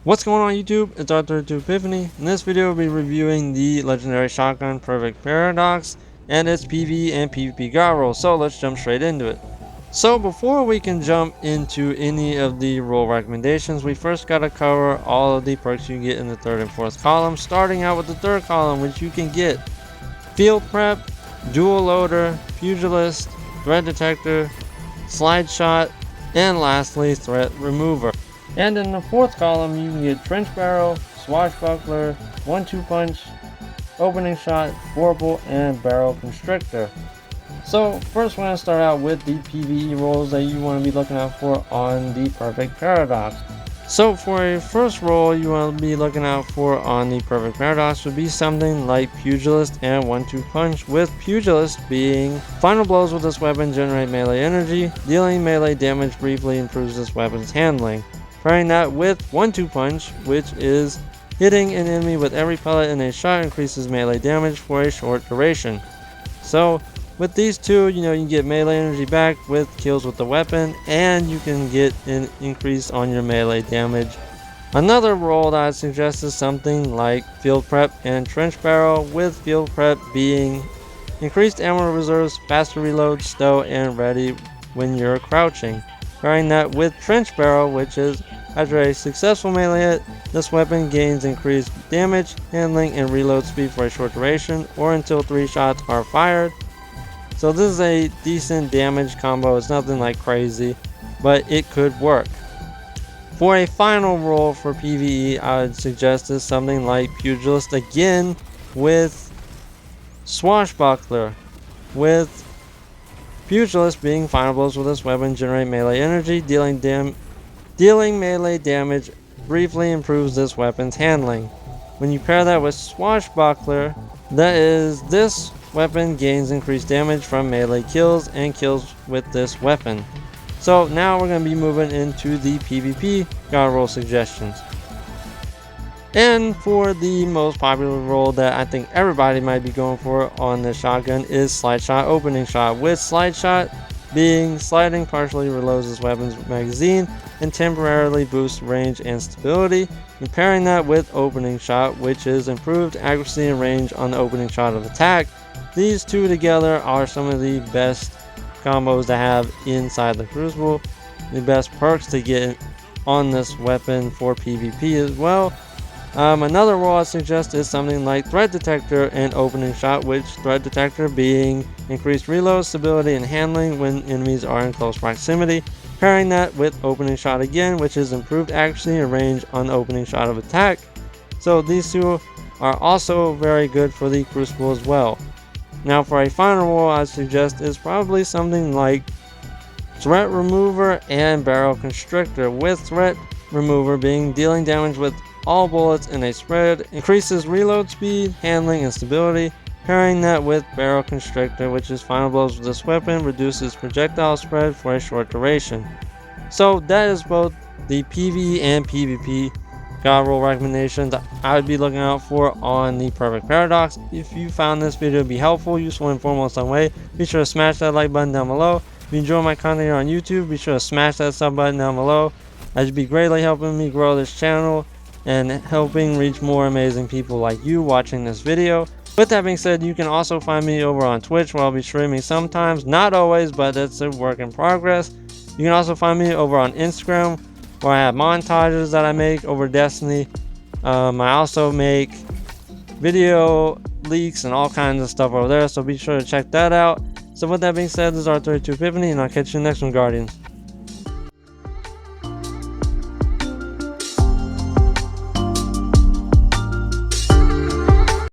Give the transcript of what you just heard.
What's going on YouTube? It's R32 Epiphany. In this video we'll be reviewing the legendary shotgun Perfect Paradox and its PvE and PvP God Rolls. So let's jump straight into it. So before we can jump into any of the roll recommendations, we first gotta cover all of the perks you get in the third and fourth column, starting out with the third column, which you can get Field Prep, Dual Loader, Pugilist, Threat Detector, Slide Shot, and lastly Threat Remover. And in the fourth column you can get Trench Barrel, Swashbuckler, 1-2 Punch, Opening Shot, Vorpal, and Barrel Constrictor. So first we're going to start out with the PvE rolls that you want to be looking out for on the Perfect Paradox. So for a first roll you want to be looking out for on the Perfect Paradox would be something like Pugilist and 1-2 Punch, with Pugilist being final blows with this weapon generate melee energy, dealing melee damage briefly improves this weapon's handling. Pairing that with 1-2 Punch, which is hitting an enemy with every pellet in a shot increases melee damage for a short duration. So with these two, you can get melee energy back with kills with the weapon, and you can get an increase on your melee damage. Another roll that I suggest is something like Field Prep and Trench Barrel, with Field Prep being increased ammo reserves, faster reload, stow, and ready when you're crouching. Pairing that with Trench Barrel, which is after a successful melee hit, this weapon gains increased damage, handling, and reload speed for a short duration or until 3 shots are fired. So this is a decent damage combo. It's nothing like crazy, but it could work. For a final roll for PvE, I would suggest is something like Pugilist again with Swashbuckler, with Pugilist being final blows with this weapon generate melee energy, dealing melee damage briefly improves this weapon's handling. When you pair that with Swashbuckler, this weapon gains increased damage from melee kills and kills with this weapon. So now we're going to be moving into the PvP God Roll suggestions. And for the most popular roll that I think everybody might be going for on the shotgun is Slide Shot Opening Shot, with Slide Shot being sliding partially reloads this weapon's magazine and temporarily boosts range and stability, and pairing that with Opening Shot, which is improved accuracy and range on the opening shot of attack. These two together are some of the best combos to have inside the Crucible, the best perks to get on this weapon for PvP as well. Another roll I suggest is something like Threat Detector and Opening Shot, which Threat Detector being increased reload, stability, and handling when enemies are in close proximity. Pairing that with Opening Shot again, which is improved accuracy and range on the opening shot of attack. So these two are also very good for the Crucible as well. Now for a final roll I suggest is probably something like Threat Remover and Barrel Constrictor, with Threat Remover being dealing damage with all bullets in a spread, increases reload speed, handling, and stability. Pairing that with Barrel Constrictor, which is final blows with this weapon, reduces projectile spread for a short duration. So that is both the PvE and PvP God Roll recommendations I would be looking out for on the Perfect Paradox. If you found this video to be helpful, useful, and informative in some way, be sure to smash that like button down below. If you enjoy my content here on YouTube, be sure to smash that sub button down below. That would be greatly helping me grow this channel and helping reach more amazing people like you watching this video. With that being said, you can also find me over on Twitch, where I'll be streaming sometimes, not always, but it's a work in progress. You can also find me over on Instagram, where I have montages that I make over Destiny. I also make video leaks and all kinds of stuff over there, so be sure to check that out. So with that being said, this is R32 Epiphany, and I'll catch you in the next one, Guardians.